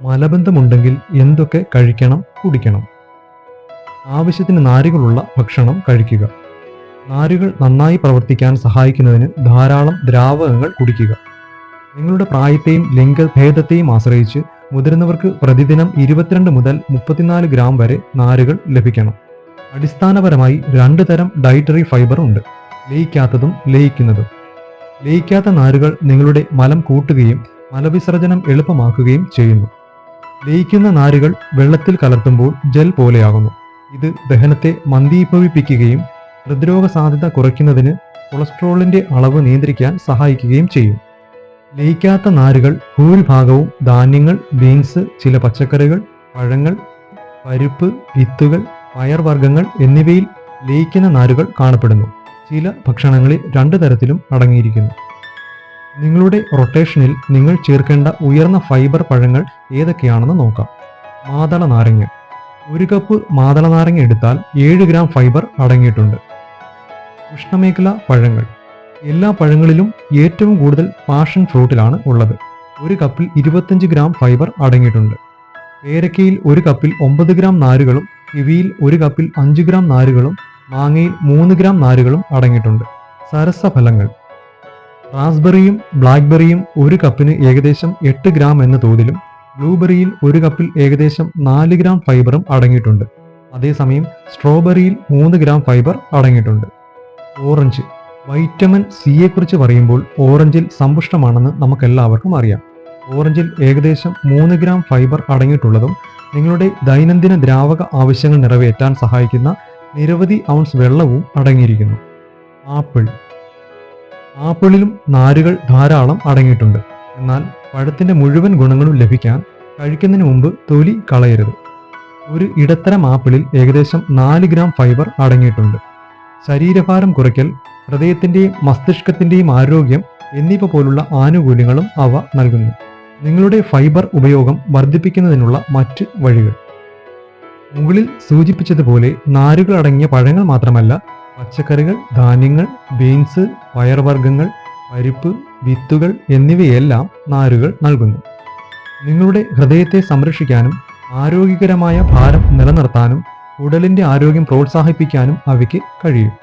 മലബന്ധമുണ്ടെങ്കിൽ എന്തൊക്കെ കഴിക്കണം, കുടിക്കണം? ആവശ്യത്തിന് നാരുകളുള്ള ഭക്ഷണം കഴിക്കുക. നാരുകൾ നന്നായി പ്രവർത്തിക്കാൻ സഹായിക്കുന്നതിന് ധാരാളം ദ്രാവകങ്ങൾ കുടിക്കുക. നിങ്ങളുടെ പ്രായത്തെയും ലിംഗഭേദത്തെയും ആശ്രയിച്ച് മുതിർന്നവർക്ക് പ്രതിദിനം 22 മുതൽ 34 ഗ്രാം വരെ നാരുകൾ ലഭിക്കണം. അടിസ്ഥാനപരമായി 2 തരം ഡയറ്ററി ഫൈബർ ഉണ്ട്: ലയിക്കാത്തതും ലയിക്കുന്നതും. ലയിക്കാത്ത നാരുകൾ നിങ്ങളുടെ മലം കൂട്ടുകയും മലവിസർജനം എളുപ്പമാക്കുകയും ചെയ്യുന്നു. ലയിക്കുന്ന നാരുകൾ വെള്ളത്തിൽ കലർത്തുമ്പോൾ ജെൽ പോലെയാകുന്നു. ഇത് ദഹനത്തെ മന്ദീഭവിപ്പിക്കുകയും ഹൃദ്രോഗ സാധ്യത കുറയ്ക്കുന്നതിന് കൊളസ്ട്രോളിന്റെ അളവ് നിയന്ത്രിക്കാൻ സഹായിക്കുകയും ചെയ്യും. ലയിക്കാത്ത നാരുകൾ ഭൂരിഭാഗവും ധാന്യങ്ങൾ, ബീൻസ്, ചില പച്ചക്കറികൾ, പഴങ്ങൾ, പരിപ്പ്, വിത്തുകൾ, പയർവർഗ്ഗങ്ങൾ എന്നിവയിൽ ലയിക്കുന്ന നാരുകൾ കാണപ്പെടുന്നു. ചില ഭക്ഷണങ്ങളിൽ 2 തരത്തിലും അടങ്ങിയിരിക്കുന്നു. നിങ്ങളുടെ റൊട്ടേഷനിൽ നിങ്ങൾ ചേർക്കേണ്ട ഉയർന്ന ഫൈബർ പഴങ്ങൾ ഏതൊക്കെയാണെന്ന് നോക്കാം. മാതള നാരങ്ങ. 1 കപ്പ് മാതള നാരങ്ങ എടുത്താൽ 7 ഗ്രാം ഫൈബർ അടങ്ങിയിട്ടുണ്ട്. ഉഷ്ണമേഖല പഴങ്ങൾ. എല്ലാ പഴങ്ങളിലും ഏറ്റവും കൂടുതൽ പാഷൻ ഫ്രൂട്ടിലാണ് ഉള്ളത്. 1 കപ്പിൽ 25 ഗ്രാം ഫൈബർ അടങ്ങിയിട്ടുണ്ട്. പേരയ്ക്കയിൽ 1 കപ്പിൽ 9 ഗ്രാം നാരുകളും കിവിയിൽ 1 കപ്പിൽ 5 ഗ്രാം നാരുകളും മാങ്ങയിൽ 3 ഗ്രാം നാരുകളും അടങ്ങിയിട്ടുണ്ട്. സരസഫലങ്ങൾ. റാസ്ബെറിയും ബ്ലാക്ക്ബെറിയും 1 കപ്പിന് ഏകദേശം 8 ഗ്രാം എന്ന തോതിലും ബ്ലൂബെറിയിൽ 1 കപ്പിൽ ഏകദേശം 4 ഗ്രാം ഫൈബറും അടങ്ങിയിട്ടുണ്ട്. അതേസമയം സ്ട്രോബെറിയിൽ 3 ഗ്രാം ഫൈബർ അടങ്ങിയിട്ടുണ്ട്. ഓറഞ്ച്. വൈറ്റമിൻ സിയെക്കുറിച്ച് പറയുമ്പോൾ ഓറഞ്ചിൽ സമ്പുഷ്ടമാണെന്ന് നമുക്കെല്ലാവർക്കും അറിയാം. ഓറഞ്ചിൽ ഏകദേശം 3 ഗ്രാം ഫൈബർ അടങ്ങിയിട്ടുള്ളതും നിങ്ങളുടെ ദൈനംദിന ദ്രാവക ആവശ്യങ്ങൾ നിറവേറ്റാൻ സഹായിക്കുന്ന നിരവധി ഔൺസ് വെള്ളവും അടങ്ങിയിരിക്കുന്നു. ആപ്പിൾ. ആപ്പിളിലും നാരുകൾ ധാരാളം അടങ്ങിയിട്ടുണ്ട്. എന്നാൽ പഴത്തിന്റെ മുഴുവൻ ഗുണങ്ങളും ലഭിക്കാൻ കഴിക്കുന്നതിന് മുമ്പ് തൊലി കളയരുത്. ഒരു ഇടത്തരം ആപ്പിളിൽ ഏകദേശം 4 ഗ്രാം ഫൈബർ അടങ്ങിയിട്ടുണ്ട്. ശരീരഭാരം കുറയ്ക്കൽ, ഹൃദയത്തിന്റെയും മസ്തിഷ്കത്തിന്റെയും ആരോഗ്യം എന്നിവ പോലുള്ള ആനുകൂല്യങ്ങളും അവ നൽകുന്നു. നിങ്ങളുടെ ഫൈബർ ഉപയോഗം വർദ്ധിപ്പിക്കുന്നതിനുള്ള മറ്റ് വഴികൾ. മുകളിൽ സൂചിപ്പിച്ചതുപോലെ നാരുകൾ അടങ്ങിയ പഴങ്ങൾ മാത്രമല്ല, പച്ചക്കറികൾ, ധാന്യങ്ങൾ, ബീൻസ്, പയർവർഗ്ഗങ്ങൾ, പരിപ്പ്, വിത്തുകൾ എന്നിവയെല്ലാം നാരുകൾ നൽകുന്നു. നിങ്ങളുടെ ഹൃദയത്തെ സംരക്ഷിക്കാനും ആരോഗ്യകരമായ ഭാരം നിലനിർത്താനും കുടലിന്റെ ആരോഗ്യം പ്രോത്സാഹിപ്പിക്കാനും അവയ്ക്ക് കഴിയും.